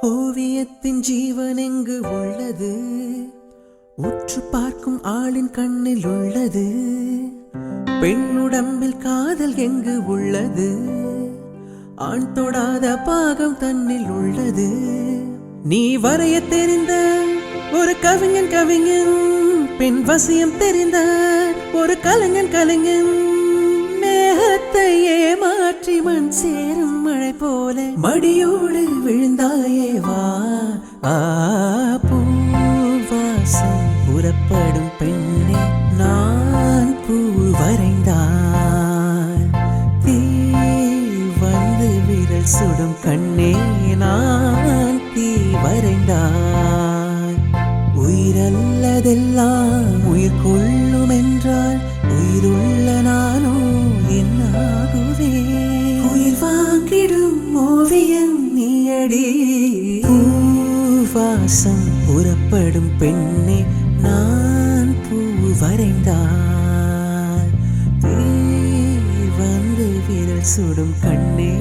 ஓவியத்தின் ஜீவன் எங்கு உள்ளது? உற்று பார்க்கும் ஆளின் கண்ணில் உள்ளது. பெண்ணுடம்பில் காதல் எங்கு உள்ளது? ஆண் தொடாத பாகம் தன்னில் உள்ளது. நீ வரைய தெரிந்த ஒரு கவிஞன் கவிஞன், பெண் வசியம் தெரிந்த ஒரு கலைஞன் கலைஞன். மேகத்தையே மாற்றி மண் சேரும் மழை போல மடியோடு விழுந்தாயே வா. பூவாசம் புறப்படும் பெண்ணே, நான் பூ வரைந்தால் தீ வந்து விரல் சுடும் கண்ணே, நான் தீ வரைந்தால் உயிரல்லதெல்லாம் உயிர் கொள்ளும் என்றால் உயிருள்ள நானோ என்னாகுவே? உயிர் வாங்கிடும் ஓவியம் நீயடி. பூவாசம் புறப்படும் பெண்ணே, நான் பூ வரைந்தால் தீ வந்து விரல் சுடும் கண்ணே.